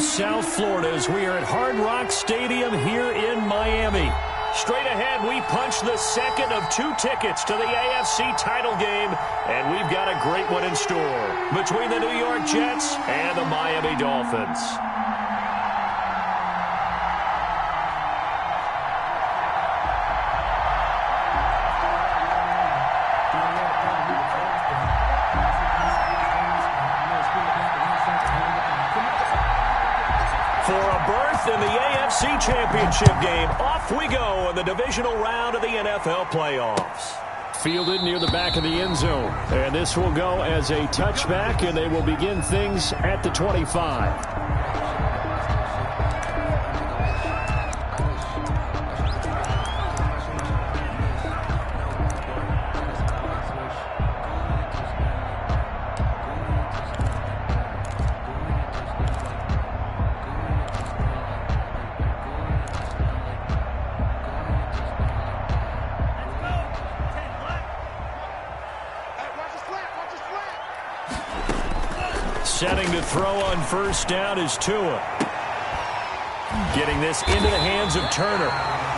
South Florida as we are at Hard Rock Stadium here in Miami. Straight ahead, we punch the second of 2 tickets to the AFC title game, and we've got a great one in store between the New York Jets and the Miami Dolphins. For a berth in the AFC Championship game, off we go in the divisional round of the NFL playoffs. Fielded near the back of the end zone. And this will go as a touchback, and they will begin things at the 25. Setting to throw on first down is Tua. Getting this into the hands of Turner.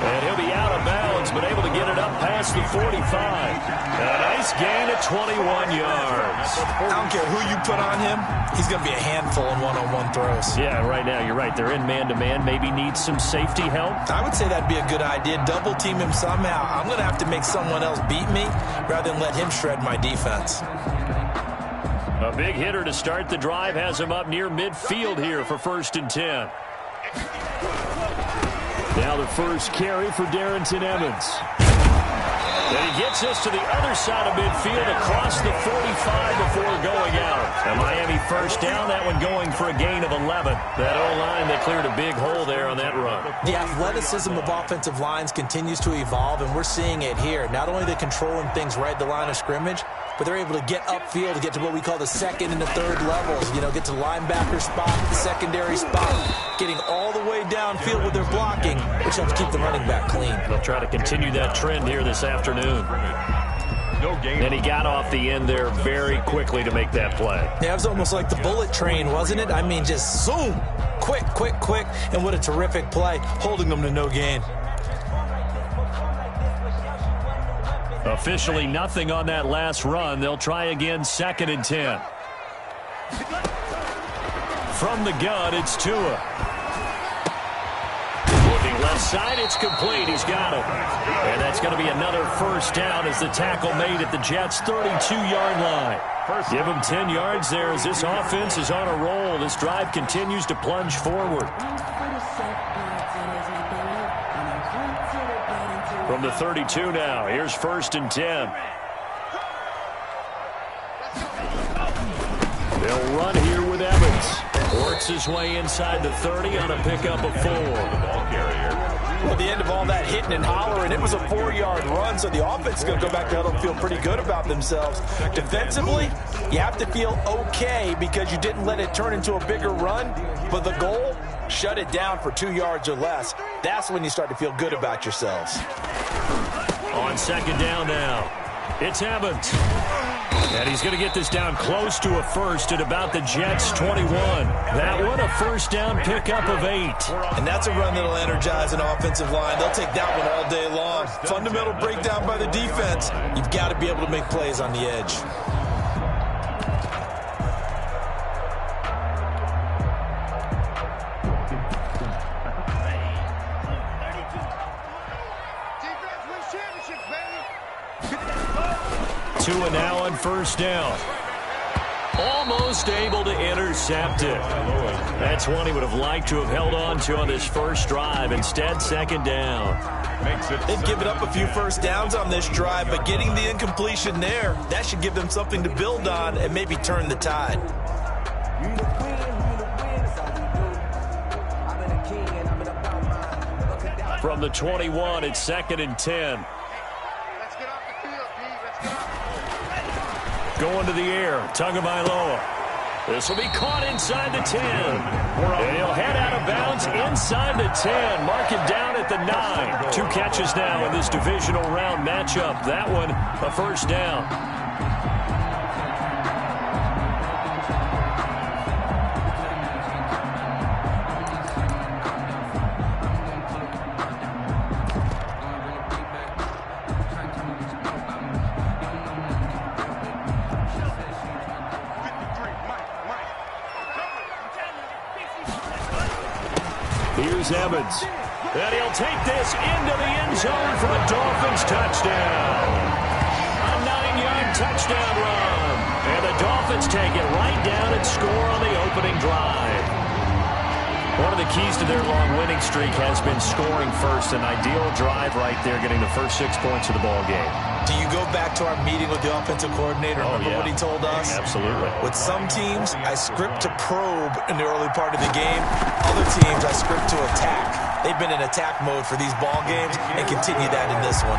And he'll be out of bounds, but able to get it up past the 45. A nice gain of 21 yards. I don't care who you put on him. He's going to be a handful in one-on-one throws. Yeah, right now, you're right. They're in man-to-man. Maybe needs some safety help. I would say that'd be a good idea. Double-team him somehow. I'm going to have to make someone else beat me rather than let him shred my defense. A big hitter to start the drive has him up near midfield here for 1st and 10. Now the first carry for Darrington Evans. And he gets us to the other side of midfield across the 45 before going out. A Miami first down, that one going for a gain of 11. That O-line, they cleared a big hole there on that run. The athleticism of offensive lines continues to evolve, and we're seeing it here. Not only are they controlling things right at the line of scrimmage, but they're able to get upfield to get to what we call the second and the third levels. You know, get to linebacker spot, the secondary spot, getting all the way downfield with their blocking, which helps keep the running back clean. They'll try to continue that trend here this afternoon. And he got off the end there very quickly to make that play. Yeah, it was almost like the bullet train, wasn't it? I mean, just zoom, quick, quick, quick, and what a terrific play, holding them to no gain. Officially nothing on that last run. They'll try again 2nd and 10. From the gun, it's Tua. Looking left side, it's complete. He's got it. And that's going to be another first down as the tackle made at the Jets' 32-yard line. Give him 10 yards there as this offense is on a roll. This drive continues to plunge forward. From the 32 now, here's 1st and 10. They'll run here with Evans. Works his way inside the 30 on a pickup of 4. Well, the end of all that hitting and hollering, it was a 4-yard run, so the offense is going to go back to huddle and feel pretty good about themselves. Defensively, you have to feel okay because you didn't let it turn into a bigger run, but the goal, shut it down for 2 yards or less. That's when you start to feel good about yourselves. On 2nd down now, it's Evans. And he's going to get this down close to a first at about the Jets' 21. That one a first down pickup of 8. And that's a run that'll energize an offensive line. They'll take that one all day long. Fundamental breakdown by the defense. You've got to be able to make plays on the edge. Tua now on 1st down. Almost able to intercept it. That's one he would have liked to have held on to on this first drive. Instead, 2nd down. They've given up a few first downs on this drive, but getting the incompletion there, that should give them something to build on and maybe turn the tide. From the 21, it's 2nd and 10. Going to the air, Tagovailoa. This will be caught inside the 10. And he'll head out of bounds inside the 10. Mark him down at the 9. 2 catches now in this divisional round matchup. That one, a first down. Here's Evans. And he'll take this into the end zone for a Dolphins touchdown. A 9-yard touchdown run. And the Dolphins take it right down and score on the opening drive. One of the keys to their long winning streak has been scoring first. An ideal drive right there, getting the first 6 points of the ball game. Do you go back to our meeting with the offensive coordinator? Remember what he told us? Absolutely. With some teams, I script to probe in the early part of the game. Other teams, I script to attack. They've been in attack mode for these ball games and continue that in this one.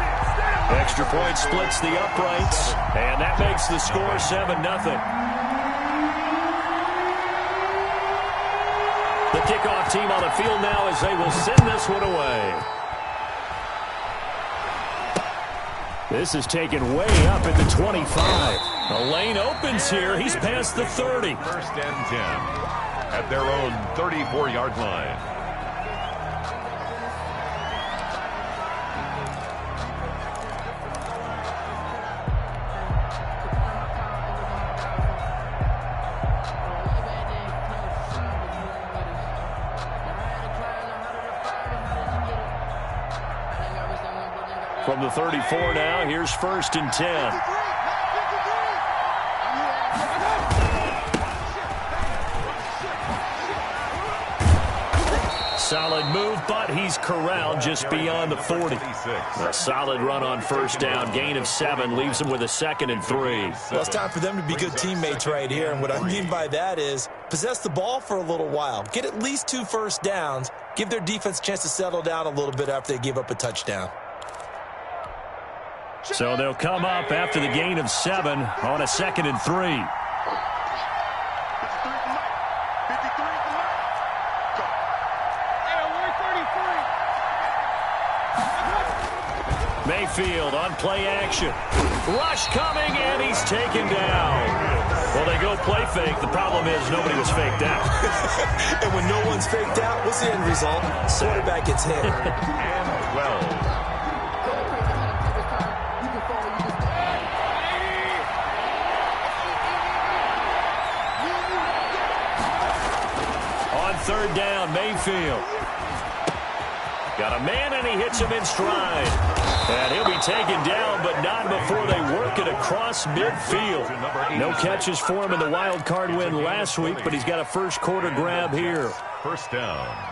Extra point splits the uprights, and that makes the score 7-0. The kickoff team on the field now as they will send this one away. This is taken way up at the 25. The lane opens here. He's past the 30. First and 10 at their own 34-yard line. From the 34 now, here's first and 10. Solid move, but he's corralled just beyond the 40. A solid run on first down. Gain of 7 leaves him with a 2nd and 3. Well, it's time for them to be good teammates right here. And what I mean by that is possess the ball for a little while. Get at least 2 first downs. Give their defense a chance to settle down a little bit after they give up a touchdown. So they'll come up after the gain of 7 on a 2nd and 3. Mayfield on play action. Rush coming, and he's taken down. Well, they go play fake. The problem is nobody was faked out. And when no one's faked out, what's the end result? Quarterback gets hit. And 12. Third down, Mayfield. Got a man, and he hits him in stride. And he'll be taken down, but not before they work it across midfield. No catches for him in the wild card win last week, but he's got a first quarter grab here. First down.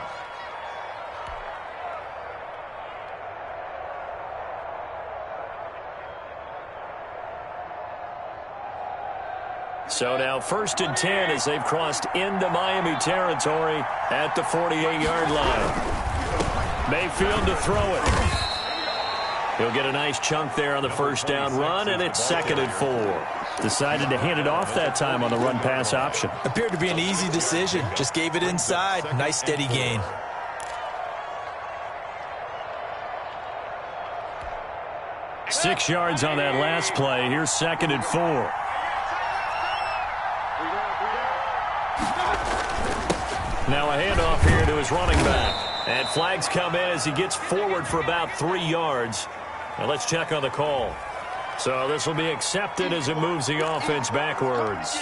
So now first and 10 as they've crossed into Miami territory at the 48-yard line. Mayfield to throw it. He'll get a nice chunk there on the first down run, and it's 2nd and 4. Decided to hand it off that time on the run-pass option. Appeared to be an easy decision. Just gave it inside. Nice steady gain. Six yards on that last play. Here's 2nd and 4. Now a handoff here to his running back. And flags come in as he gets forward for about 3 yards. Now let's check on the call. So this will be accepted as it moves the offense backwards.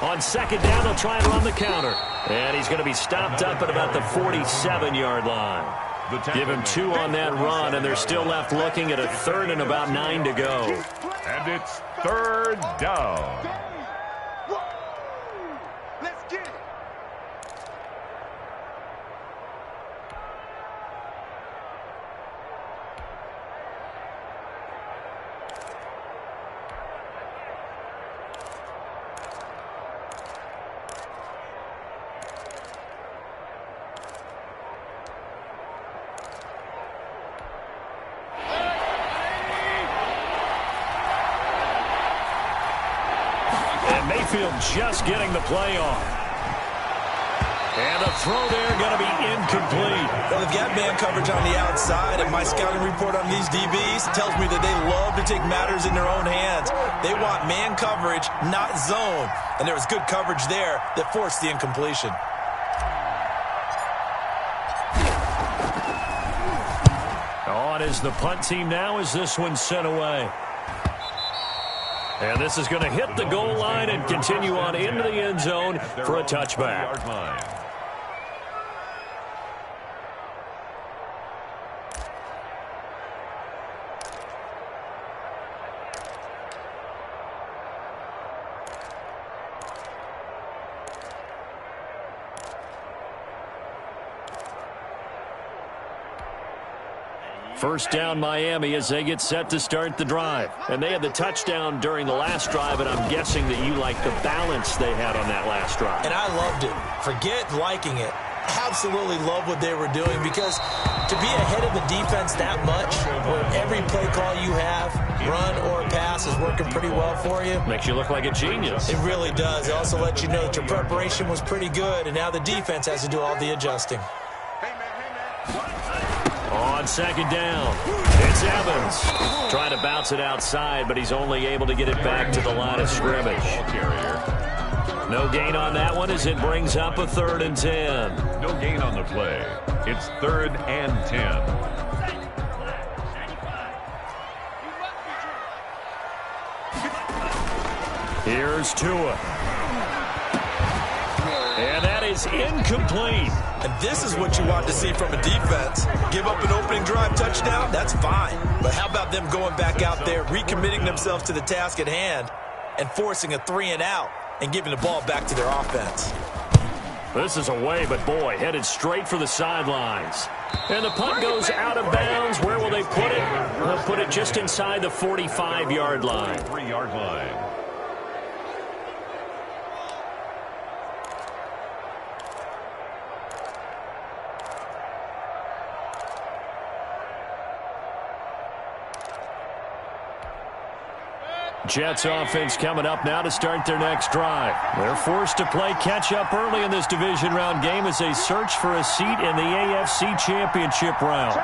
On second down, they'll try and run the counter. And he's going to be stopped up at about the 47-yard line. Give him 2 on that run, and they're still left looking at a 3rd and about 9 to go. And it's 3rd down. Let's get it. Mayfield just getting the play on. And the throw there going to be incomplete. Well, they've got man coverage on the outside, and my scouting report on these DBs tells me that they love to take matters in their own hands. They want man coverage, not zone. And there was good coverage there that forced the incompletion. On is the punt team now as this one's sent away. And this is going to hit the goal line and continue on into the end zone for a touchback. First down Miami as they get set to start the drive. And they had the touchdown during the last drive, and I'm guessing that you like the balance they had on that last drive. And I loved it. Forget liking it. Absolutely love what they were doing, because to be ahead of the defense that much, where every play call you have, run or pass, is working pretty well for you. Makes you look like a genius. It really does. It also lets you know that your preparation was pretty good, and now the defense has to do all the adjusting. On second down, it's Evans. Trying to bounce it outside, but he's only able to get it back to the line of scrimmage. No gain on that one as it brings up a 3rd and 10. No gain on the play. It's 3rd and 10. Here's Tua. And that is incomplete. And this is what you want to see from a defense. Give up an opening drive touchdown, that's fine. But how about them going back out there, recommitting themselves to the task at hand, and forcing a 3-and-out and giving the ball back to their offense. This is away, but boy, headed straight for the sidelines. And the punt goes out of bounds. Where will they put it? They'll put it just inside the 45-yard line. 3-yard line. Jets offense coming up now to start their next drive. They're forced to play catch-up early in this division round game as they search for a seat in the AFC Championship round.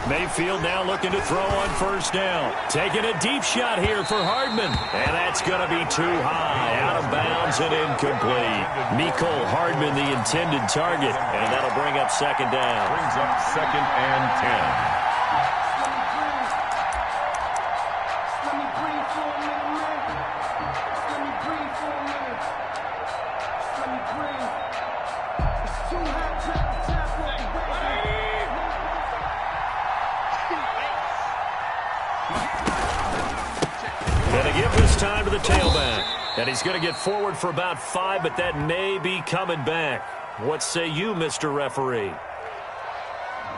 Mayfield now looking to throw on first down. Taking a deep shot here for Hardman. And that's going to be too high. Out of bounds and incomplete. Mecole Hardman, the intended target. And that'll bring up second down. Brings up 2nd and 10. Time to the tailback. And he's going to get forward for about 5, but that may be coming back. What say you, Mr. Referee?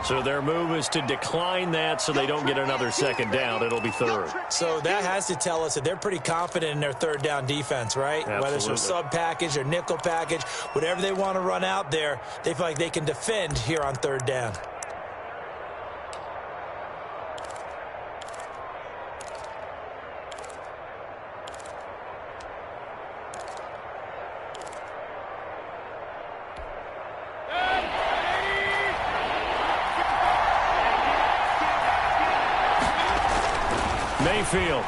So their move is to decline that so they don't get another second down. It'll be 3rd. So that has to tell us that they're pretty confident in their 3rd down defense, right? Absolutely. Whether it's a sub package or nickel package, whatever they want to run out there, they feel like they can defend here on 3rd down. Mayfield.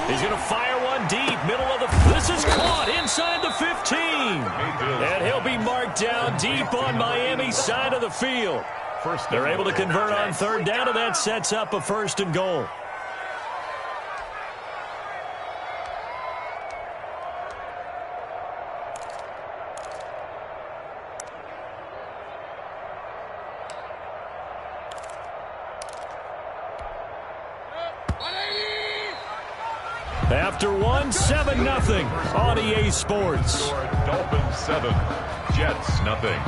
He's going to fire one deep. Middle of the... This is caught inside the 15. And he'll be marked down deep on Miami's side of the field. They're able to convert on 3rd down, and that sets up a 1st and goal. After 7-0 on EA Sports. Dolphins 7, Jets nothing.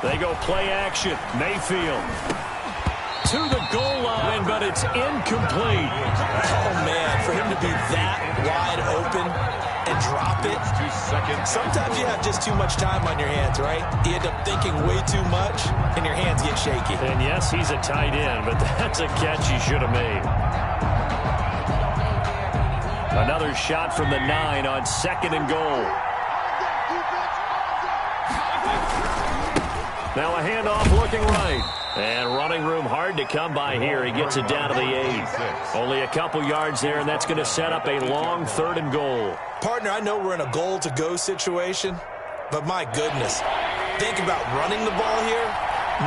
They go play action. Mayfield to the goal line, but it's incomplete. Oh, man, for him to be that wide open and drop it. Sometimes you have just too much time on your hands, right? You end up thinking way too much, and your hands get shaky. And yes, he's a tight end, but that's a catch he should have made. Another shot from the 9 on 2nd and goal. Now a handoff looking right. And running room hard to come by here. He gets it down to the 8. Only a couple yards there, and that's going to set up a long 3rd and goal. Partner, I know we're in a goal-to-go situation, but my goodness. Think about running the ball here.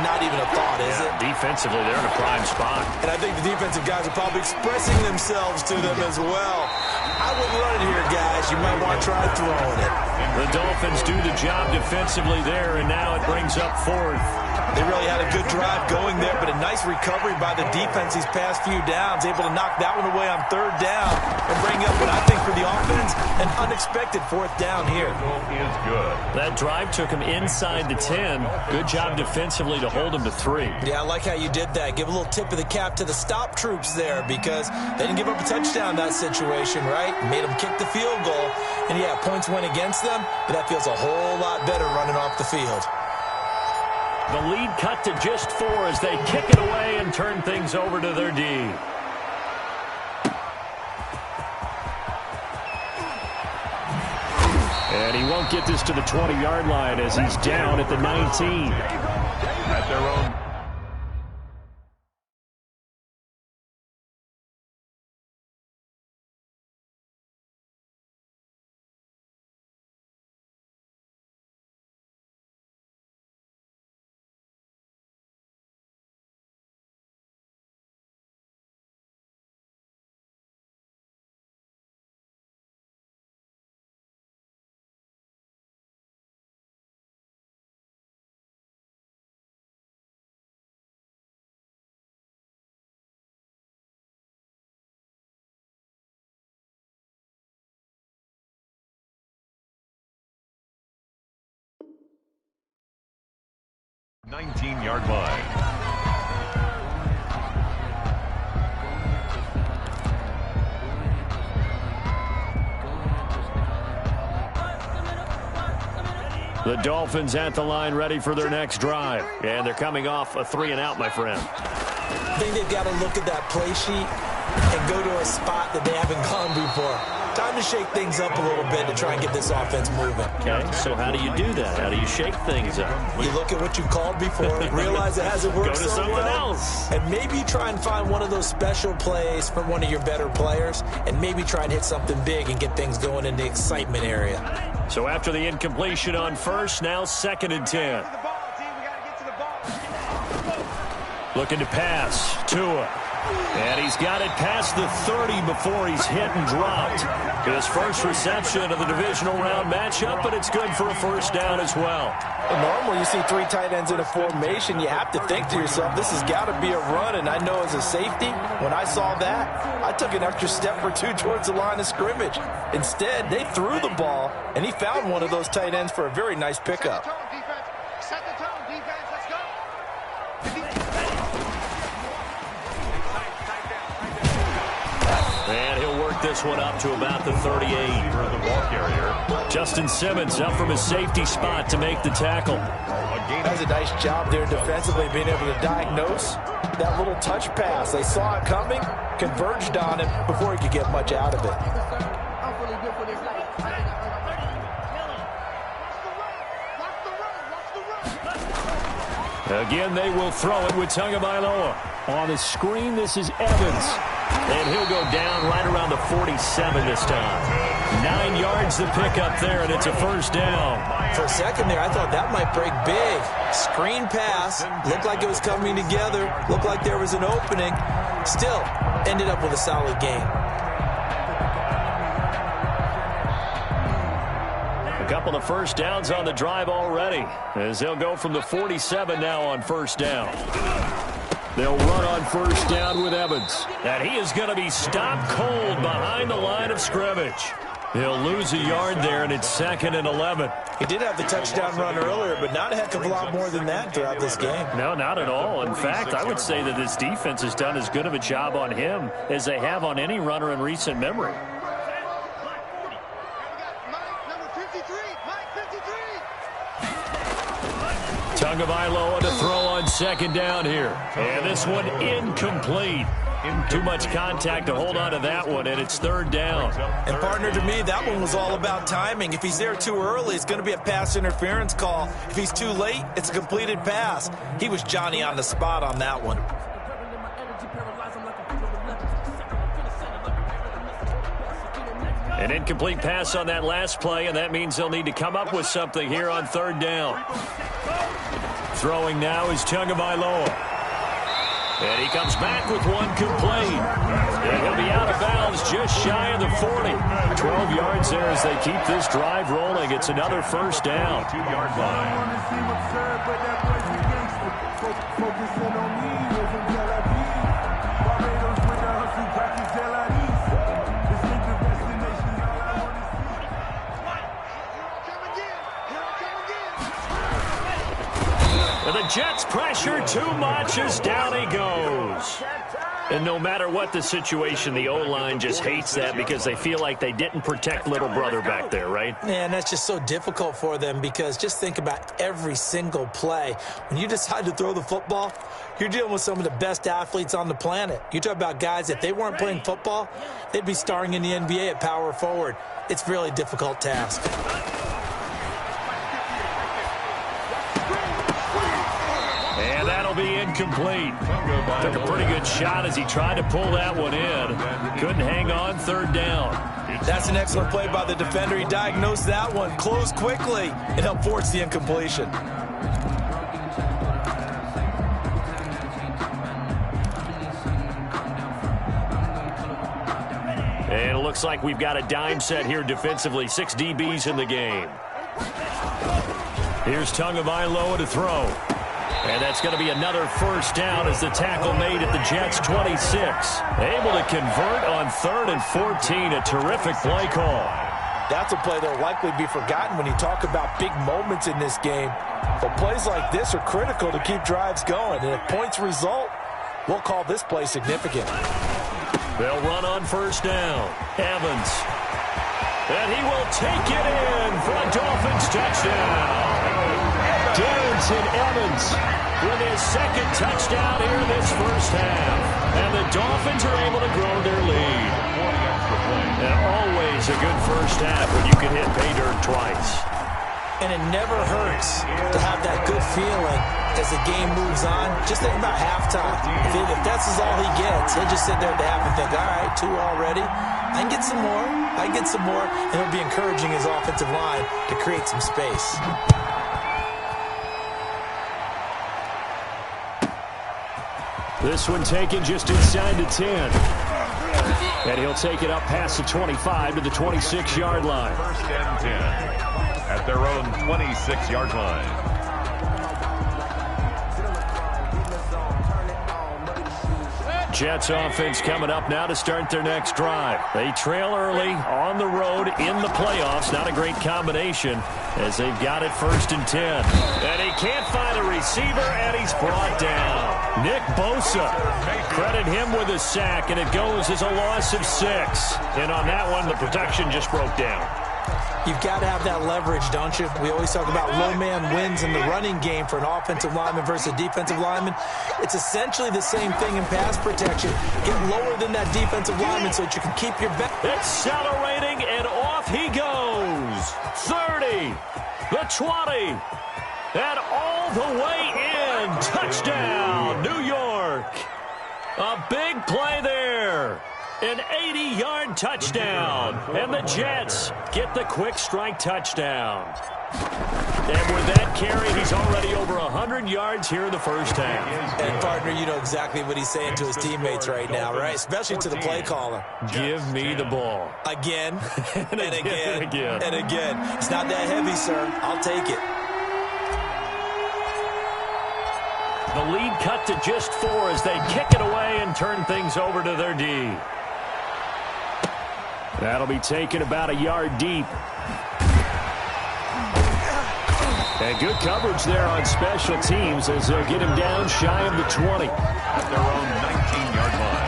Not even a thought, is it? Defensively, they're in a prime spot. And I think the defensive guys are probably expressing themselves to them as well. I wouldn't run it here, guys. You might want to try throwing it. The Dolphins do the job defensively there, and now it brings up 4th. They really had a good drive going there, but a nice recovery by the defense these past few downs, able to knock that one away on 3rd down and bring up what I think for the offense, an unexpected 4th down here. Is good. That drive took him inside the 10. Good job defensively to hold him to 3. Yeah, I like how you did that. Give a little tip of the cap to the stop troops there because they didn't give up a touchdown in that situation, right? Made them kick the field goal. And, yeah, points went against them, but that feels a whole lot better running off the field. The lead cut to just 4 as they kick it away and turn things over to their D. And he won't get this to the 20-yard line as he's down at the 19. At their own. Yard line. The Dolphins at the line ready for their next drive. And they're coming off a 3-and-out, my friend. I think they've got to look at that play sheet and go to a spot that they haven't gone before. Time to shake things up a little bit to try and get this offense moving. Okay, so how do you do that? How do you shake things up? You look at what you called before, realize it hasn't worked Go to so something well, else. and maybe try and find one of those special plays from one of your better players, and maybe try and hit something big and get things going in the excitement area. So after the incompletion on 1st, now 2nd and 10. Looking to pass. Tua. And he's got it past the 30 before he's hit and dropped. His first reception of the divisional round matchup, but it's good for a 1st down as well. Normally, you see 3 tight ends in a formation, you have to think to yourself, this has got to be a run, and I know as a safety, when I saw that, I took an extra step or 2 towards the line of scrimmage. Instead, they threw the ball, and he found one of those tight ends for a very nice pickup. Set the tone, defense. Let's go. And he'll work this one up to about the 38. For the ball carrier. Justin Simmons up from his safety spot to make the tackle. Does a nice job there defensively, being able to diagnose that little touch pass. They saw it coming, converged on him before he could get much out of it. Again, they will throw it with Tagovailoa. On the screen, this is Evans. And he'll go down right around the 47 this time. 9 yards to pick up there, and it's a 1st down. For a second there, I thought that might break big. Screen pass. Looked like it was coming together. Looked like there was an opening. Still, ended up with a solid game. A couple of 1st downs on the drive already, as they'll go from the 47 now on 1st down. They'll run on 1st down with Evans. And he is going to be stopped cold behind the line of scrimmage. He'll lose a yard there, and it's 2nd and 11. He did have the touchdown run earlier, but not a heck of a lot more than that throughout this game. No, not at all. In fact, I would say that this defense has done as good of a job on him as they have on any runner in recent memory. Tagovailoa to throw on 2nd down here. And this one incomplete. Too much contact to hold on to that one, and it's 3rd down. And, partner, to me, that one was all about timing. If he's there too early, it's going to be a pass interference call. If he's too late, it's a completed pass. He was Johnny on the spot on that one. An incomplete pass on that last play, and that means they'll need to come up with something here on 3rd down. Throwing now is Tagovailoa. And he comes back with one complete. And he'll be out of bounds just shy of the 40. 12 yards there as they keep this drive rolling. It's another 1st down. 2-yard And the Jets pressure too much as down he goes. And no matter what the situation, the O-line just hates that because they feel like they didn't protect little brother back there, right? Man, that's just so difficult for them because just think about every single play. When you decide to throw the football, you're dealing with some of the best athletes on the planet. You talk about guys, if they weren't playing football, they'd be starring in the NBA at power forward. It's a really difficult task. And that'll be incomplete. Took a pretty good shot as he tried to pull that one in. Couldn't hang on, 3rd down. That's an excellent play by the defender. He diagnosed that one, closed quickly, and helped force the incompletion. And it looks like we've got a dime set here defensively. 6 DBs in the game. Here's Tagovailoa to throw. And that's going to be another 1st down as the tackle made at the Jets' 26. Able to convert on 3rd and 14. A terrific play call. That's a play that will likely be forgotten when you talk about big moments in this game. But plays like this are critical to keep drives going. And if points result, we'll call this play significant. They'll run on 1st down. Evans. And he will take it in for a Dolphins touchdown. Darrington Evans with his 2nd touchdown here in this 1st half. And the Dolphins are able to grow their lead. And always a good 1st half when you can hit pay dirt twice. And it never hurts to have that good feeling as the game moves on. Just think about halftime. If that's all he gets, he'll just sit there at the half and think, all right, 2 already. I can get some more. I can get some more. And it'll be encouraging his offensive line to create some space. This one taken just inside the 10. And he'll take it up past the 25 to the 26-yard line. 1st and 10 at their own 26-yard line. Jets offense coming up now to start their next drive. They trail early on the road in the playoffs. Not a great combination as they've got it 1st and 10. And he can't find a receiver, and he's brought down. Nick Bosa, credit him with a sack, and it goes as a loss of 6. And on that one, the protection just broke down. You've got to have that leverage, don't you? We always talk about low man wins in the running game for an offensive lineman versus a defensive lineman. It's essentially the same thing in pass protection. Get lower than that defensive lineman so that you can keep your back. Accelerating, and off he goes. 30, the 20, and all the way in. Touchdown, New York. A big play there. An 80-yard touchdown, and the Jets get the quick strike touchdown. And with that carry, he's already over 100 yards here in the 1st half. And, partner, you know exactly what he's saying to his teammates right now, right? Especially to the play caller. Give me the ball. Again, and again, and again. and again. It's not that heavy, sir. I'll take it. The lead cut to just 4 as they kick it away and turn things over to their D. That'll be taken about a yard deep. And good coverage there on special teams as they'll get him down shy of the 20. At their own 19-yard line.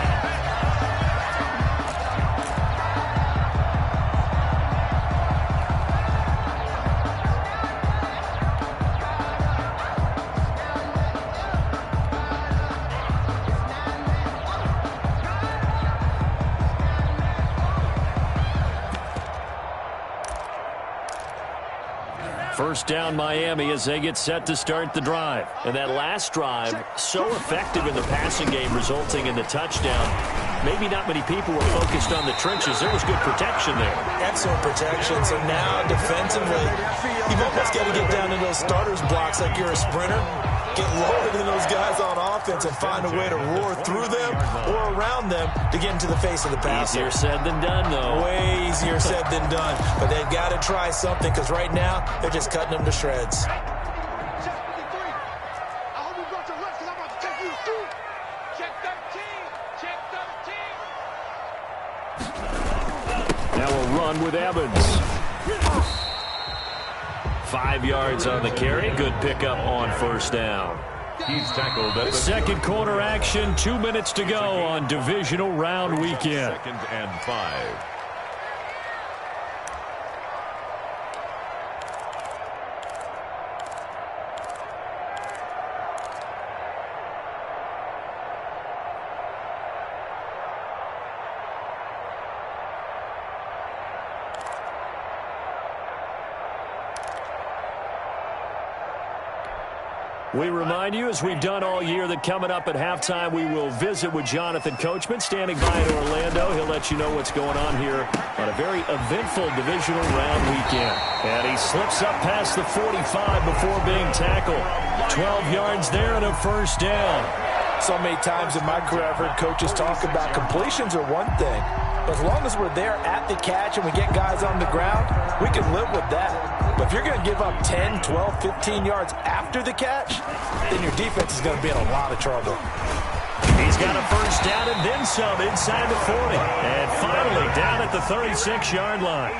First down Miami as they get set to start the drive. And that last drive, so effective in the passing game, resulting in the touchdown. Maybe not many people were focused on the trenches. There was good protection there. Excellent protection. So now defensively, you've almost got to get down to those starters blocks like you're a sprinter. Get lower than those guys on offense and find a way to roar through them or around them to get into the face of the passer. Easier said than done, though. Way easier said than done. But they've got to try something because right now they're just cutting them to shreds. Now a run with Evans. 5 yards on the carry. Good pickup on first down. He's tackled at the second quarter action. 2 minutes to go on divisional round weekend. 2nd and 5. We remind you, as we've done all year, that coming up at halftime, we will visit with Jonathan Coachman, standing by in Orlando. He'll let you know what's going on here on a very eventful divisional round weekend. And he slips up past the 45 before being tackled. 12 yards there and a first down. So many times in my career, I've heard coaches talk about completions are one thing. But as long as we're there at the catch and we get guys on the ground, we can live with that. But if you're going to give up 10, 12, 15 yards after the catch, then your defense is going to be in a lot of trouble. He's got a first down and then some inside the 40. And finally down at the 36-yard line.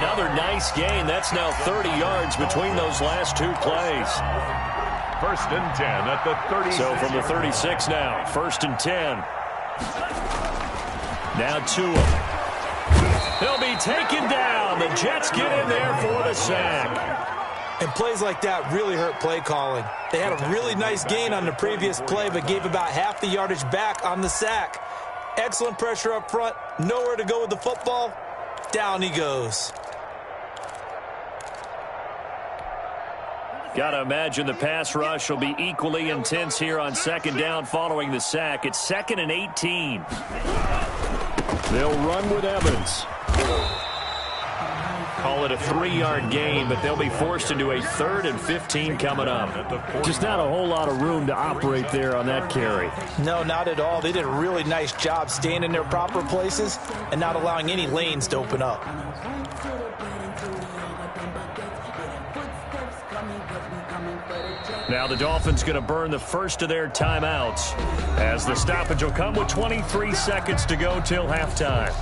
Another nice gain. That's now 30 yards between those last two plays. 1st and 10 at the 36. So from the 36 now, 1st and 10. Now Tua. He'll be taken down. The Jets get in there for the sack. And plays like that really hurt play calling. They had a really nice gain on the previous play, but gave about half the yardage back on the sack. Excellent pressure up front. Nowhere to go with the football. Down he goes. Got to imagine the pass rush will be equally intense here on 2nd down following the sack. It's 2nd and 18. They'll run with Evans. Call it a 3-yard gain, but they'll be forced into a 3rd and 15 coming up. Just not a whole lot of room to operate there on that carry. No, not at all. They did a really nice job staying in their proper places and not allowing any lanes to open up. Now the Dolphins going to burn the first of their timeouts as the stoppage will come with 23 seconds to go till halftime.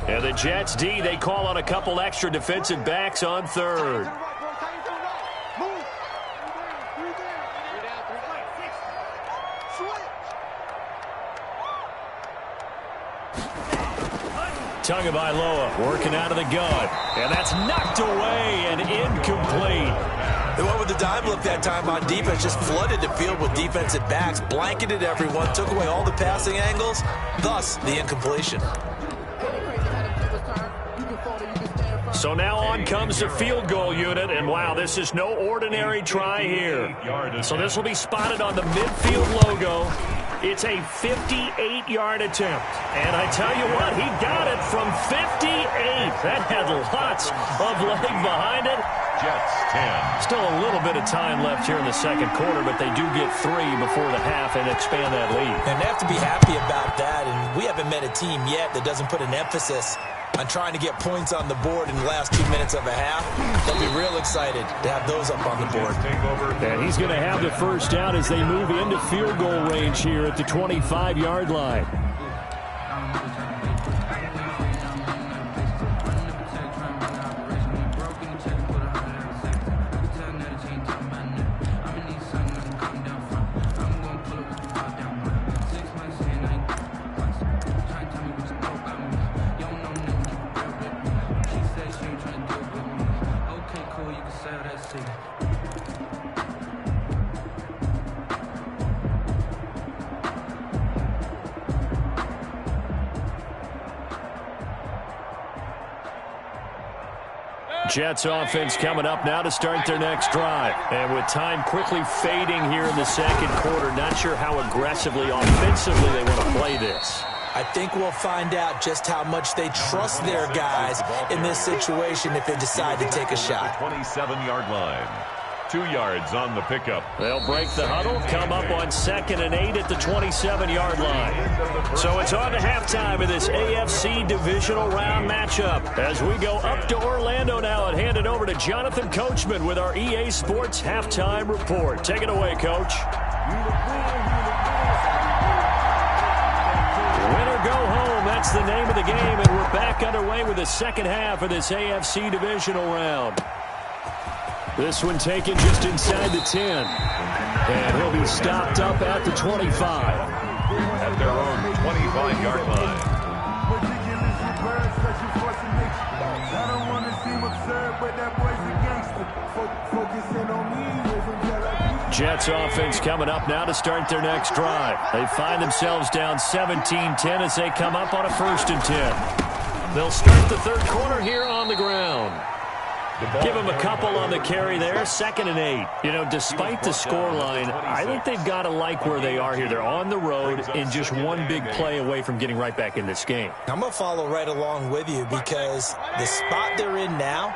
And the Jets D, they call on a couple extra defensive backs on 3rd. Tagovailoa working out of the gun. And that's knocked away and incomplete. They went with the dime look that time on defense, just flooded the field with defensive backs, blanketed everyone, took away all the passing angles, thus the incompletion. So now on comes the field goal unit, and wow, this is no ordinary try here. So this will be spotted on the midfield logo. It's a 58-yard attempt. And I tell you what, he got it from 58. That had lots of leg behind it. Jets 10. Still a little bit of time left here in the second quarter, but they do get 3 before the half and expand that lead. And they have to be happy about that. And we haven't met a team yet that doesn't put an emphasis on trying to get points on the board in the last 2 minutes of a half. They'll be real excited to have those up on the board. And he's going to have the first down as they move into field goal range here at the 25-yard line. Jets offense coming up now to start their next drive. And with time quickly fading here in the second quarter, not sure how aggressively, offensively they want to play this. I think we'll find out just how much they trust their guys in this situation if they decide to take a shot. 27-yard line. 2 yards on the pickup. They'll break the huddle, come up on 2nd and 8 at the 27-yard line. So it's on to halftime of this AFC divisional round matchup. As we go up to Orlando now and hand it over to Jonathan Coachman with our EA Sports halftime report. Take it away, Coach. Win or go home, that's the name of the game, and we're back underway with the second half of this AFC divisional round. This one taken just inside the 10. And he'll be stopped up at the 25. At their own 25-yard line. Jets offense coming up now to start their next drive. They find themselves down 17-10 as they come up on a 1st and 10. They'll start the third quarter here on the ground. Give them a couple on the carry there, 2nd and 8. You know, despite the scoreline, I think they've got to like where they are here. They're on the road and just one big play away from getting right back in this game. I'm going to follow right along with you because the spot they're in now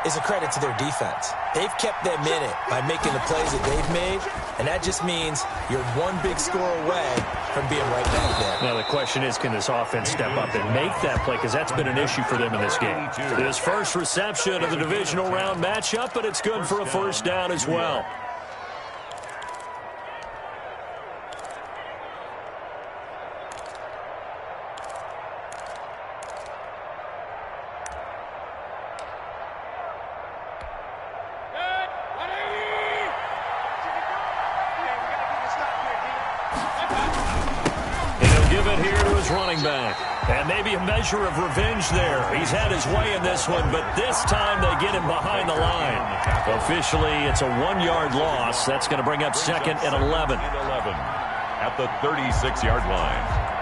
is a credit to their defense. They've kept them in it by making the plays that they've made, and that just means you're one big score away from being right back there. Now the question is, can this offense step up and make that play? Because that's been an issue for them in this game. This first reception of the divisional round matchup, but it's good for a first down as well. And maybe a measure of revenge there. He's had his way in this one, but this time they get him behind the line. Officially, it's a 1-yard loss. That's going to bring up 2nd and 11. At the 36-yard line.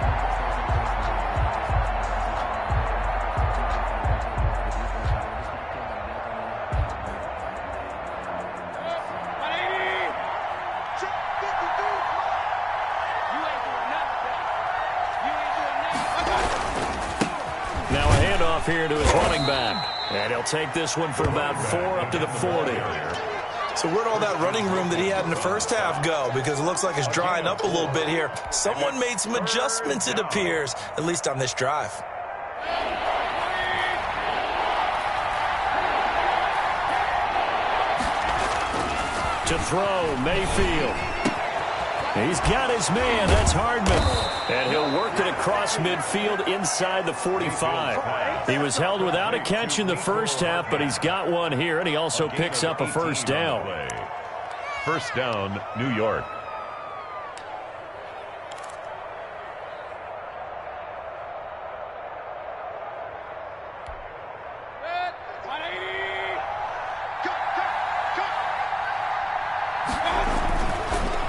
Here to his running back. And he'll take this one for about 4 up to the 40. So where'd all that running room that he had in the first half go? Because it looks like it's drying up a little bit here. Someone made some adjustments, it appears, at least on this drive. To throw, Mayfield. He's got his man. That's Hardman. And he'll work it across midfield inside the 45. He was held without a catch in the first half, but he's got one here, and he also picks up a first down. First down, New York.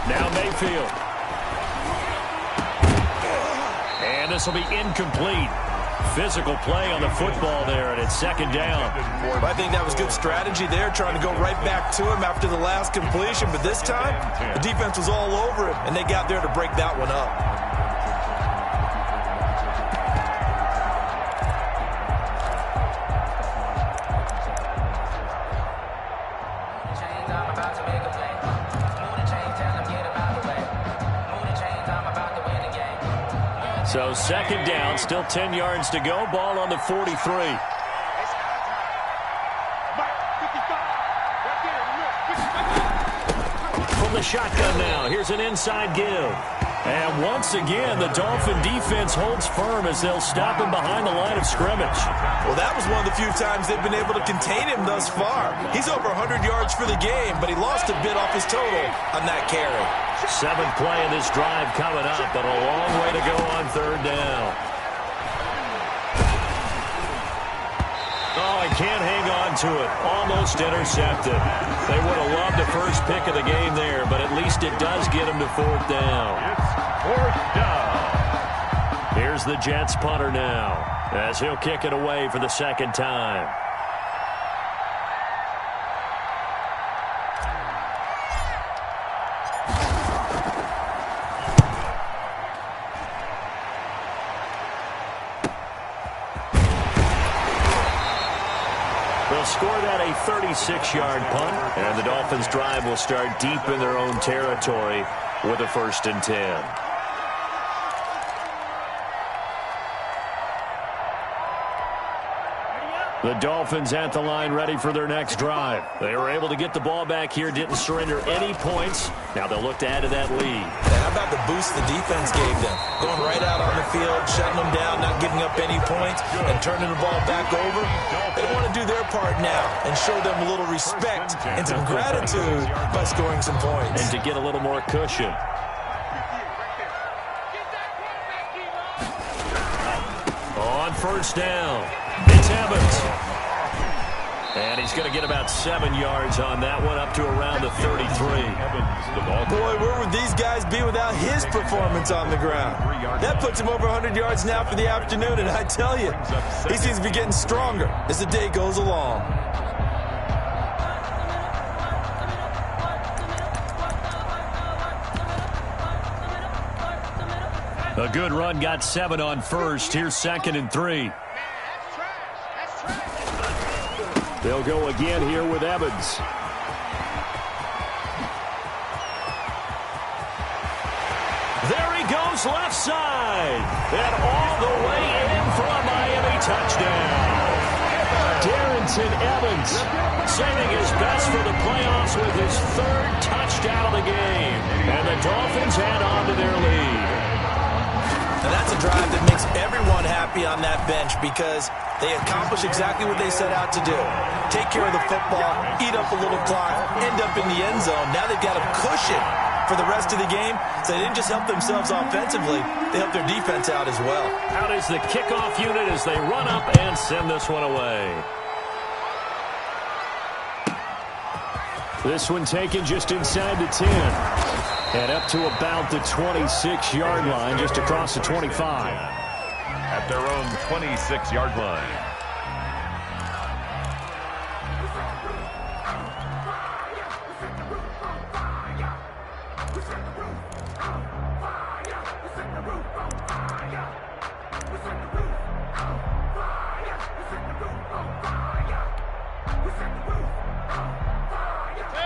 Now Mayfield. And this will be incomplete. Physical play on the football there, and it's 2nd down. I think that was good strategy there, trying to go right back to him after the last completion. But this time, the defense was all over him, and they got there to break that one up. So second down, still 10 yards to go. Ball on the 43. From the shotgun now, here's an inside give. And once again, the Dolphin defense holds firm as they'll stop him behind the line of scrimmage. Well, that was one of the few times they've been able to contain him thus far. He's over 100 yards for the game, but he lost a bit off his total on that carry. Seventh play of this drive coming up, but a long way to go on third down. Oh, he can't hang on to it. Almost intercepted. They would have loved the first pick of the game there, but at least it does get him to fourth down. Fourth down. Here's the Jets punter now, as he'll kick it away for the second time. They'll score that a 36-yard punt, and the Dolphins' drive will start deep in their own territory with a 1st and 10. The Dolphins at the line ready for their next drive. They were able to get the ball back here, didn't surrender any points. Now they'll look to add to that lead. And how about the boost the defense gave them? Going right out on the field, shutting them down, not giving up any points, and turning the ball back over. They want to do their part now and show them a little respect and some gratitude by scoring some points. And to get a little more cushion. On first down, it's Evans. And he's going to get about 7 yards on that one, up to around the 33. Boy, where would these guys be without his performance on the ground? That puts him over 100 yards now for the afternoon, and I tell you, he seems to be getting stronger as the day goes along. A good run, got 7 on first. Here's 2nd and 3. They'll go again here with Evans. There he goes, left side. And all the way in for a Miami touchdown. Darrington Evans saving his best for the playoffs with his 3rd touchdown of the game. And the Dolphins add on to their lead. And that's a drive that makes everyone happy on that bench because they accomplish exactly what they set out to do. Take care of the football, eat up a little clock, end up in the end zone. Now they've got a cushion for the rest of the game. So they didn't just help themselves offensively, they helped their defense out as well. Out is the kickoff unit as they run up and send this one away. This one taken just inside the 10. And up to about the 26-yard line, just across the 25. At their own 26-yard line.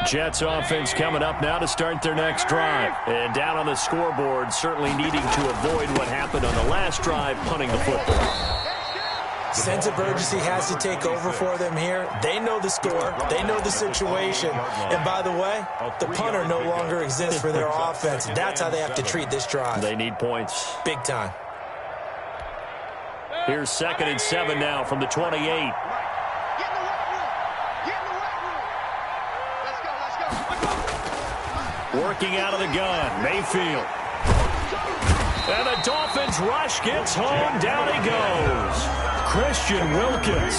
Jets offense coming up now to start their next drive. And down on the scoreboard, certainly needing to avoid what happened on the last drive, punting the football. Sense of urgency has to take over for them here. They know the score. They know the situation. And by the way, the punter no longer exists for their offense. That's how they have to treat this drive. They need points. Big time. Here's 2nd and 7 now from the 28. Working out of the gun, Mayfield. And the Dolphins rush gets home. Down he goes. Christian Wilkins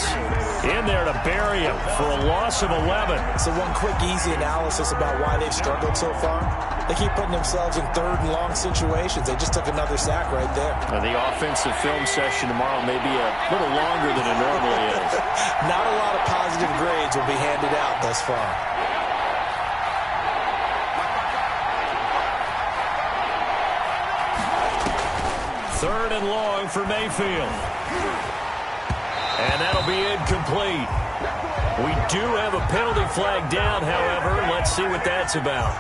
in there to bury him for a loss of 11. So one quick, easy analysis about why they've struggled so far. They keep putting themselves in 3rd and long situations. They just took another sack right there. The offensive film session tomorrow may be a little longer than it normally is. Not a lot of positive grades will be handed out thus far. 3rd and long for Mayfield. And that'll be incomplete. We do have a penalty flag down, however. Let's see what that's about.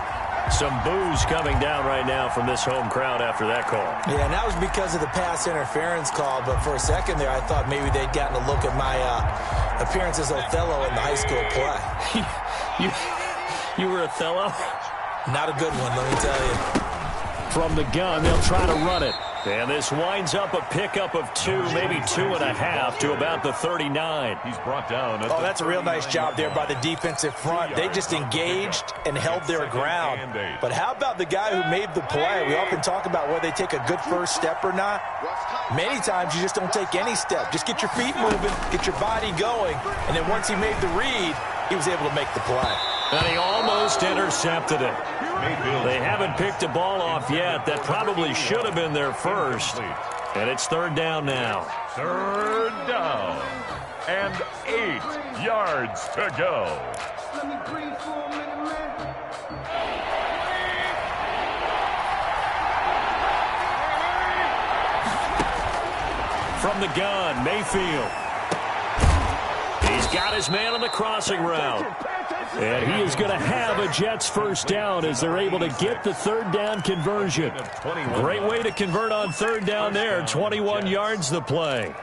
Some boos coming down right now from this home crowd after that call. Yeah, and that was because of the pass interference call, but for a second there, I thought maybe they'd gotten a look at my appearance as Othello in the high school play. You were Othello? Not a good one, let me tell you. From the gun, they'll try to run it. And this winds up a pickup of 2, maybe 2.5 to about the 39. He's brought down. Oh, that's a real nice job there by the defensive front. They just engaged and held their ground. But how about the guy who made the play? We often talk about whether they take a good first step or not. Many times you just don't take any step. Just get your feet moving, get your body going, and then once he made the read, he was able to make the play. And he almost intercepted it. They haven't picked a ball off yet. That probably should have been their first. And it's third down now. Third down. And 8 yards to go. From the gun, Mayfield. He's got his man on the crossing route. And he is going to have a Jets first down as they're able to get the third down conversion. Great way to convert on third down there. 21 yards the play.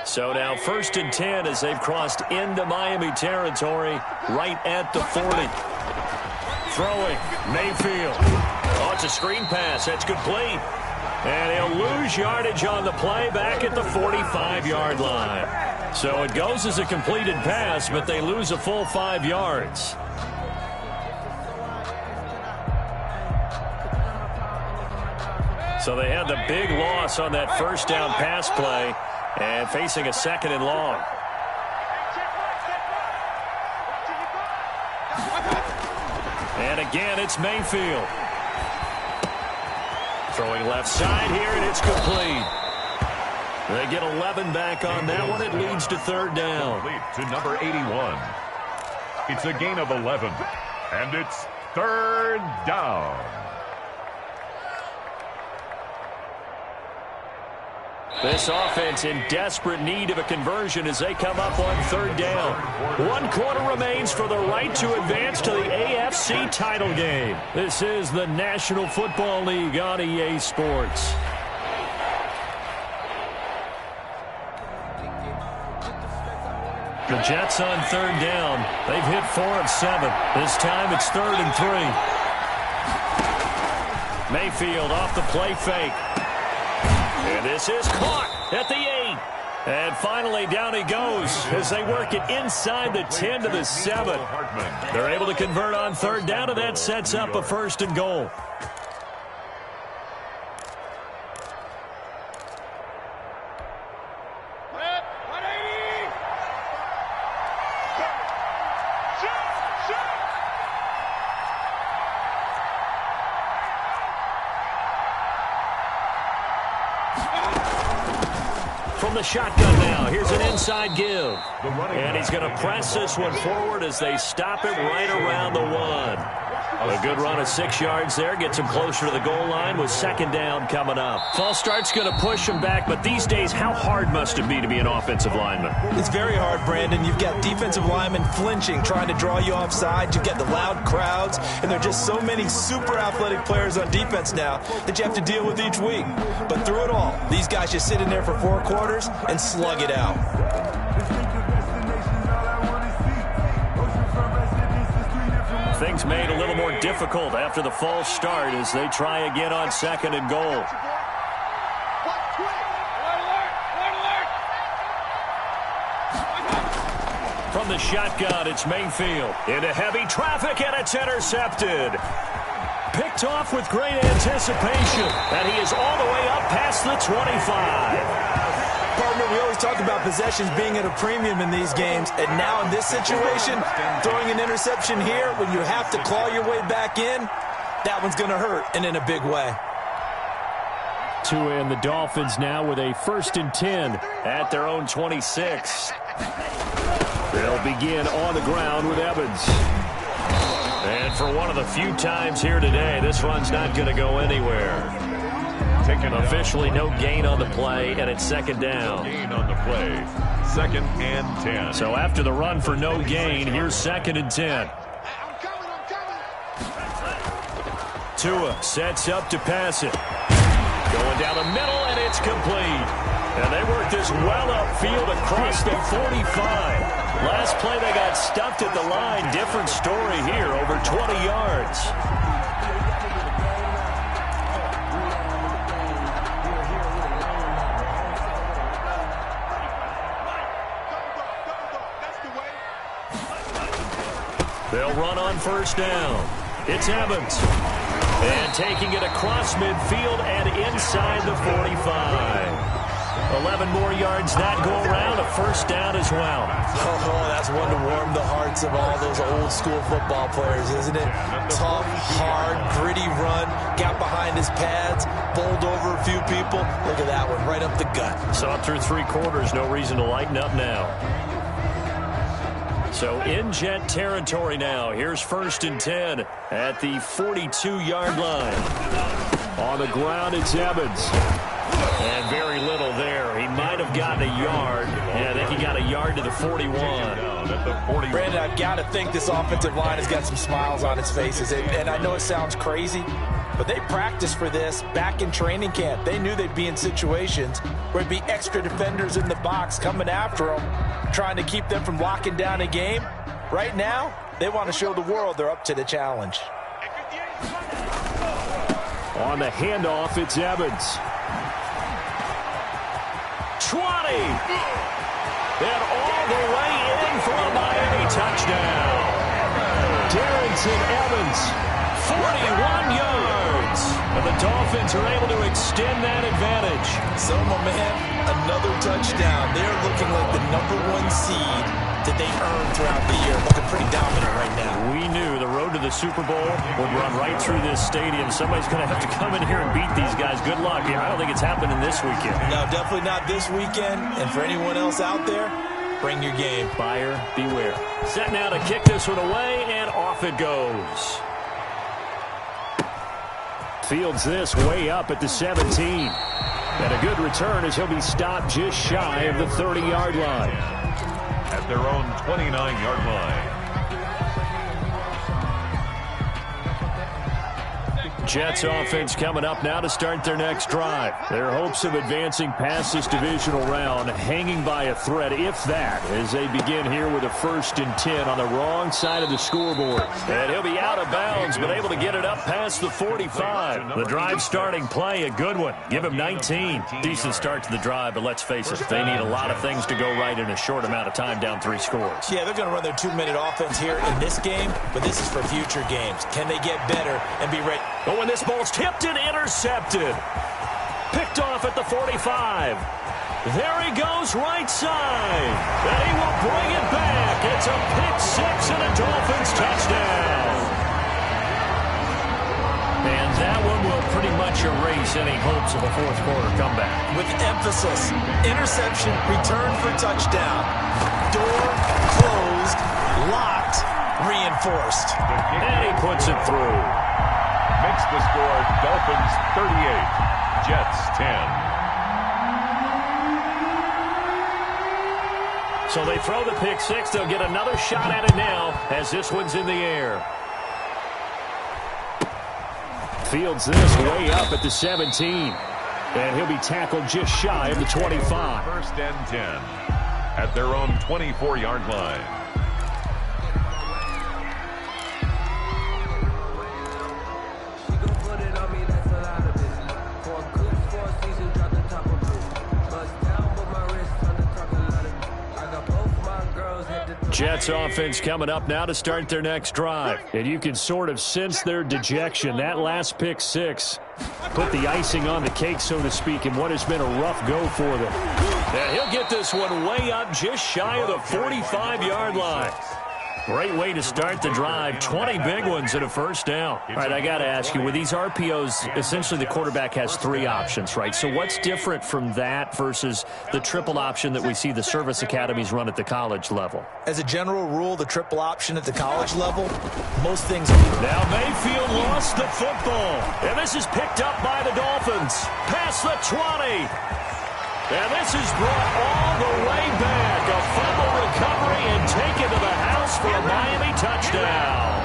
So now 1st and 10 as they've crossed into Miami territory right at the 40. Throwing, Mayfield. Oh, it's a screen pass. That's complete. And he'll lose yardage on the play back at the 45-yard line. So it goes as a completed pass, but they lose a full 5 yards. So they had the big loss on that first down pass play and facing a 2nd and long. And again, it's Mayfield. Throwing left side here, and it's complete. They get 11 back on that one. It leads to third down. To number 81. It's a gain of 11. And it's third down. This offense in desperate need of a conversion as they come up on third down. 1 quarter remains for the right to advance to the AFC title game. This is the National Football League on EA Sports. The Jets on third down. They've hit 4 of 7. This time it's 3rd and 3. Mayfield off the play fake. And this is caught at the 8. And finally down he goes as they work it inside the 10 to the 7. They're able to convert on third down, and that sets up a 1st and goal. From the shotgun now, here's an inside give. And he's going to press this one forward as they stop it right around the 1. A good run of 6 yards there, gets him closer to the goal line with 2nd down coming up. False start's going to push him back, but these days, how hard must it be to be an offensive lineman? It's very hard, Brandon. You've got defensive linemen flinching, trying to draw you offside. You've got the loud crowds, and there are just so many super athletic players on defense now that you have to deal with each week. But through it all, these guys just sit in there for 4 quarters and slug it out. Things made a little more difficult after the false start as they try again on 2nd and goal. From the shotgun, it's Mayfield. Into heavy traffic, and it's intercepted. Picked off with great anticipation, and he is all the way up past the 25. Partner, we always talk about possessions being at a premium in these games, and now in this situation, throwing an interception here when you have to claw your way back in, that one's going to hurt, and in a big way. Tua and the Dolphins now with a 1st and 10 at their own 26. They'll begin on the ground with Evans. And for one of the few times here today, this run's not going to go anywhere. taken down. Officially no gain on the play, and it's second down. Gain on the play. 2nd and 10. So after the run for no gain, here's 2nd and 10. I'm coming. Tua sets up to pass it. Going down the middle, and it's complete. And they work this well upfield across the 45. Last play, they got stuffed at the line. Different story here, over 20 yards. They'll run on first down. It's Evans. And taking it across midfield and inside the 45. 11 more yards that go around, a first down as well. Oh, that's one to warm the hearts of all those old school football players, isn't it? Tough, hard, gritty run, got behind his pads, bowled over a few people. Look at that one, right up the gut. Saw it through 3 quarters, no reason to lighten up now. So in Jet territory now. Here's 1st and 10 at the 42-yard line. On the ground, it's Evans. And very little there. He might have gotten a yard. Yeah, I think he got a yard to the 41. Brandon, I've got to think this offensive line has got some smiles on its faces. And I know it sounds crazy, but they practiced for this back in training camp. They knew they'd be in situations where it'd be extra defenders in the box coming after them, trying to keep them from locking down a game. Right now, they want to show the world they're up to the challenge. On the handoff, it's Evans. 20. And all the way in for a Miami touchdown. Darrington Evans, 41 yards. And the Dolphins are able to extend that advantage. So, my man, another touchdown. They're looking like the #1 seed that they earned throughout the year. Looking pretty dominant right now. We knew the road to the Super Bowl would run right through this stadium. Somebody's going to have to come in here and beat these guys. Good luck. I don't think it's happening this weekend. No, definitely not this weekend. And for anyone else out there, bring your game. Buyer beware. Set now to kick this one away, and off it goes. Fields this way up at the 17. And a good return as he'll be stopped just shy of the 30-yard line. At their own 29-yard line. Jets offense coming up now to start their next drive. Their hopes of advancing past this divisional round hanging by a thread, if that, as they begin here with a 1st and 10 on the wrong side of the scoreboard. And he'll be out of bounds, but able to get it up past the 45. The drive starting play, a good one. Give him 19. Decent start to the drive, but let's face it, they need a lot of things to go right in a short amount of time, down 3 scores. Yeah, they're going to run their 2-minute offense here in this game, but this is for future games. Can they get better and be ready? Oh, and this ball's tipped and intercepted. Picked off at the 45. There he goes, right side. And he will bring it back. It's a pick-6 and a Dolphins touchdown. And that one will pretty much erase any hopes of a 4th quarter comeback. With emphasis, interception, return for touchdown. Door closed, locked, reinforced. And he puts it through. Makes the score Dolphins 38, Jets 10. So they throw the pick-6. They'll get another shot at it now as this one's in the air. Fields this way up at the 17. And he'll be tackled just shy of the 25. 1st and 10 at their own 24-yard line. Jets offense coming up now to start their next drive. And you can sort of sense their dejection. That last pick-6 put the icing on the cake, so to speak, in what has been a rough go for them. And he'll get this one way up just shy of the 45-yard line. Great way to start the drive. 20 big ones and a first down. All right, I got to ask you, with these RPOs, essentially the quarterback has 3 options, right? So what's different from that versus the triple option that we see the service academies run at the college level? As a general rule, the triple option at the college level, most things... Now Mayfield lost the football. And this is picked up by the Dolphins. Past the 20. And this is brought all the way back. A fumble recovery and taken to the house for a Miami touchdown.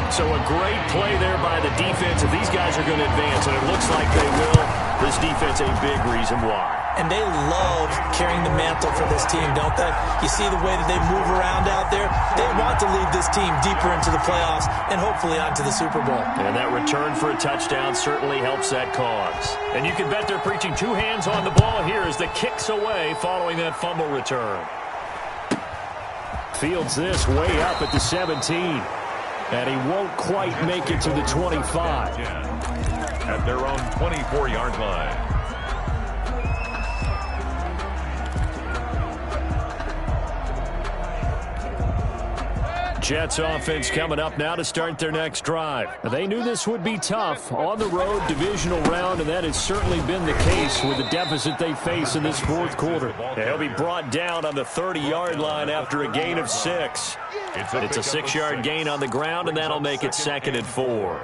So a great play there by the defense. If these guys are going to advance, and it looks like they will, this defense a big reason why. And they love carrying the mantle for this team, don't they? You see the way that they move around out there? They want to lead this team deeper into the playoffs and hopefully onto the Super Bowl. And that return for a touchdown certainly helps that cause. And you can bet they're preaching 2 hands on the ball here as the kick's away following that fumble return. Fields this way up at the 17. And he won't quite make it to the 25. At their own 24-yard line. Jets offense coming up now to start their next drive. They knew this would be tough on the road divisional round, and that has certainly been the case with the deficit they face in this fourth quarter. They'll be brought down on the 30-yard line after a gain of 6. It's a 6-yard gain on the ground, and that'll make it 2nd and 4.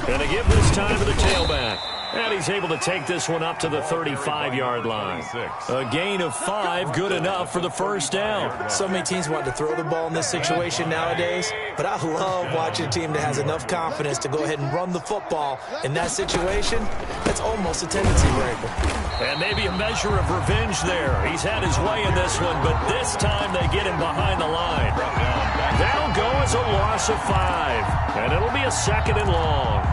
And to give this time to the tailback. And he's able to take this one up to the 35-yard line. A gain of 5, good enough for the first down. So many teams want to throw the ball in this situation nowadays, but I love watching a team that has enough confidence to go ahead and run the football. In that situation, that's almost a tendency breaker. And maybe a measure of revenge there. He's had his way in this one, but this time they get him behind the line. That'll go as a loss of 5, and it'll be a 2nd and long.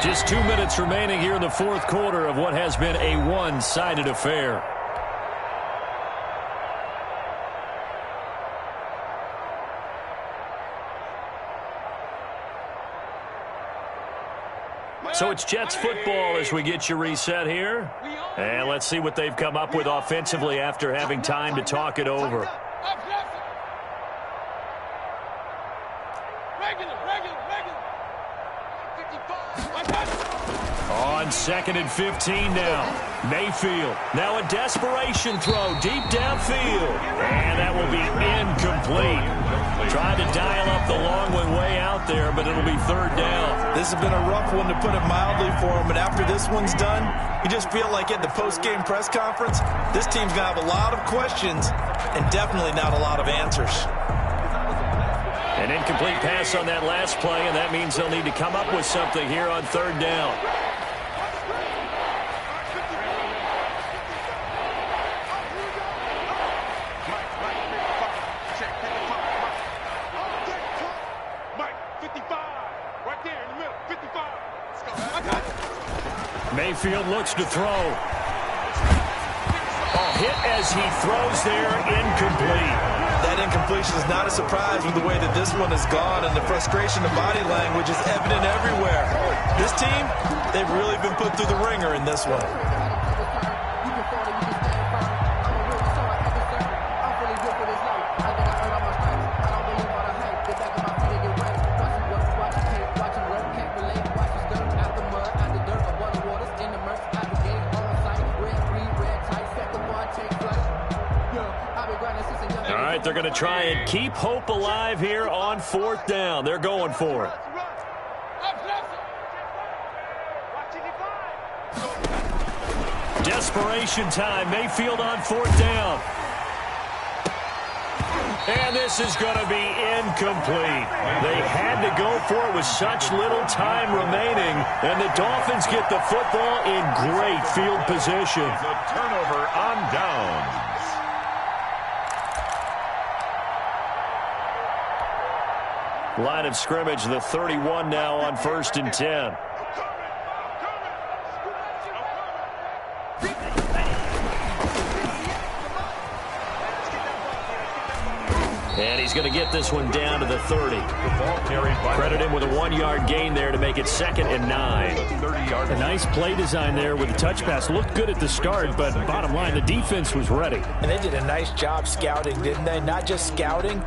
Just 2 minutes remaining here in the fourth quarter of what has been a one-sided affair. So it's Jets football as we get you reset here. And let's see what they've come up with offensively after having time to talk it over. On 2nd and 15 now. Mayfield. Now a desperation throw deep downfield. And that will be incomplete. Trying to dial up the long one way out there, but it'll be 3rd down. This has been a rough one, to put it mildly, for him. But after this one's done, you just feel like at the post-game press conference, this team's going to have a lot of questions and definitely not a lot of answers. An incomplete pass on that last play, and that means they'll need to come up with something here on 3rd down. Mayfield looks to throw. Hit as he throws there, incomplete. That incompletion is not a surprise with the way that this one has gone, and the frustration of body language is evident everywhere. This team, they've really been put through the ringer in this one. They're going to try and keep hope alive here on 4th down. They're going for it. Desperation time. Mayfield on 4th down. And this is going to be incomplete. They had to go for it with such little time remaining. And the Dolphins get the football in great field position. It's a turnover on downs. Line of scrimmage, the 31 now on 1st and 10. And he's going to get this one down to the 30. Credit him with a 1-yard gain there to make it 2nd and 9. A nice play design there with the touch pass. Looked good at the start, but bottom line, the defense was ready. And they did a nice job scouting, didn't they? Not just scouting,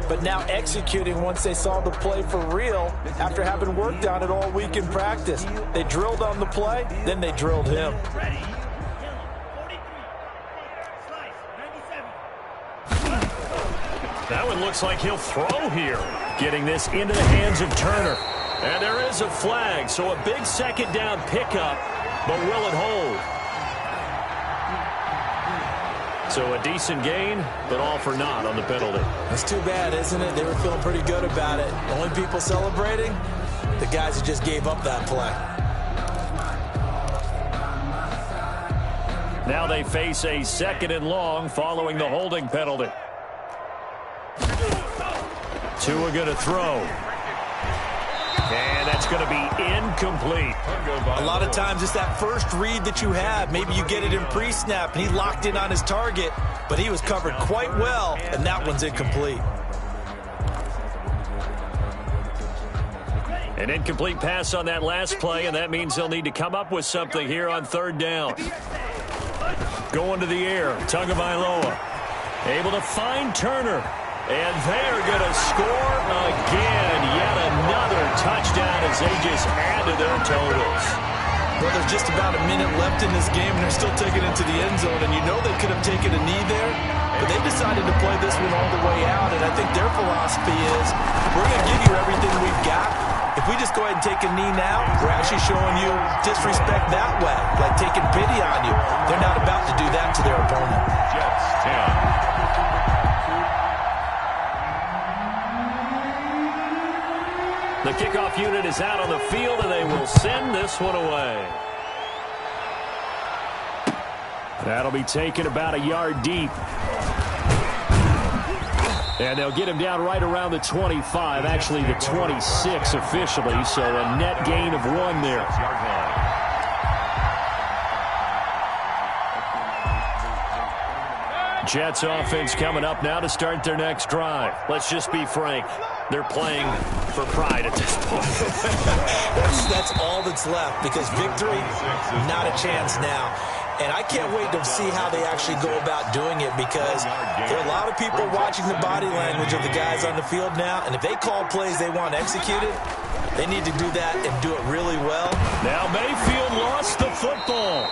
but now executing once they saw the play for real after having worked on it all week in practice. They drilled on the play, then they drilled him. That one looks like he'll throw here. Getting this into the hands of Turner. And there is a flag, so a big 2nd down pickup, but will it hold? So a decent gain, but all for naught on the penalty. That's too bad, isn't it? They were feeling pretty good about it. The only people celebrating, the guys who just gave up that play. Now they face a 2nd and long following the holding penalty. Tua going to throw. And that's going to be incomplete. A lot of times it's that first read that you have. Maybe you get it in pre-snap, and he locked in on his target, but he was covered quite well, and that one's incomplete. An incomplete pass on that last play, and that means they'll need to come up with something here on 3rd down. Going to the air, Tagovailoa. Able to find Turner. And they're going to score again. Yet another touchdown as they just add to their totals. Well, there's just about a minute left in this game, and they're still taking it to the end zone. And you know they could have taken a knee there, but they decided to play this one all the way out. And I think their philosophy is, we're going to give you everything we've got. If we just go ahead and take a knee now, we're actually showing you disrespect that way, like taking pity on you. They're not about to do that to their opponent. Jets 10. The kickoff unit is out on the field, and they will send this one away. That'll be taken about a yard deep. And they'll get him down right around the 25, actually the 26 officially, so a net gain of 1 there. Jets offense coming up now to start their next drive. Let's just be frank. They're playing for pride at this point. That's all that's left, because victory, not a chance now. And I can't wait to see how they actually go about doing it, because there are a lot of people watching the body language of the guys on the field now, and if they call plays they want executed, they need to do that and do it really well. Now Mayfield lost the football.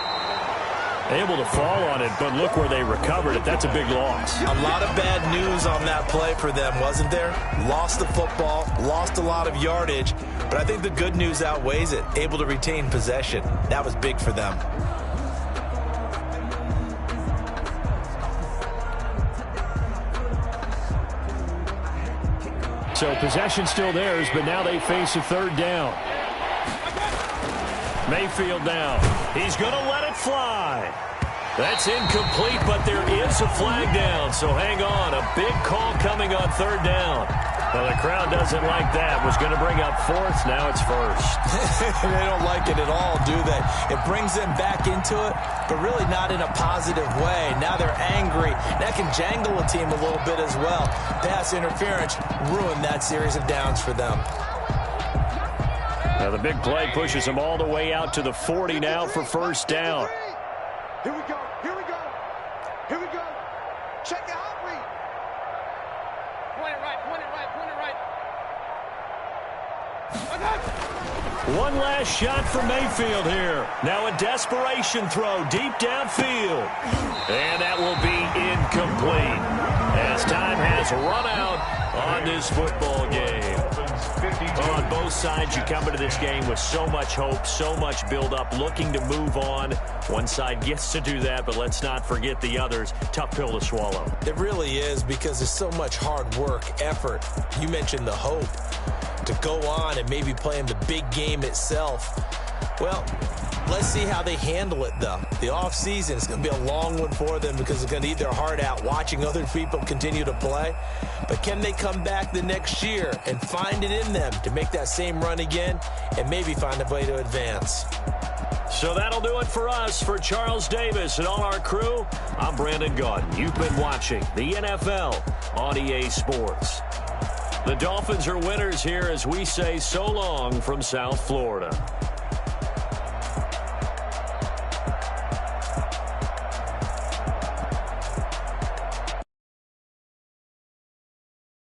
Able to fall on it, but look where they recovered it. That's a big loss. A lot of bad news on that play for them, wasn't there? Lost the football, lost a lot of yardage, but I think the good news outweighs it. Able to retain possession. That was big for them. So possession still theirs, but now they face a 3rd down. Mayfield now. He's going to let it fly. That's incomplete, but there is a flag down, so hang on. A big call coming on 3rd down. Well, the crowd doesn't like that. Was going to bring up 4th. Now it's 1st. They don't like it at all, do they? It brings them back into it, but really not in a positive way. Now they're angry. That can jangle a team a little bit as well. Pass interference ruined that series of downs for them. Now the big play pushes them all the way out to the 40 now for 1st down. Here we go. Here we go. Here we go. Check the hot read. Point it right. Point it right. Point it right. One last shot for Mayfield here. Now a desperation throw deep downfield. And that will be incomplete as time has run out on this football game. Well, on both sides, you come into this game with so much hope, so much build-up, looking to move on. One side gets to do that, but let's not forget the others. Tough pill to swallow. It really is, because there's so much hard work, effort. You mentioned the hope to go on and maybe play in the big game itself. Well, Let's see how they handle it, though. The offseason is going to be a long one for them because they're going to eat their heart out watching other people continue to play. But can they come back the next year and find it in them to make that same run again and maybe find a way to advance? So that'll do it for us. For Charles Davis and all our crew, I'm Brandon Gaudin. You've been watching the NFL on EA Sports. The Dolphins are winners here as we say so long from South Florida.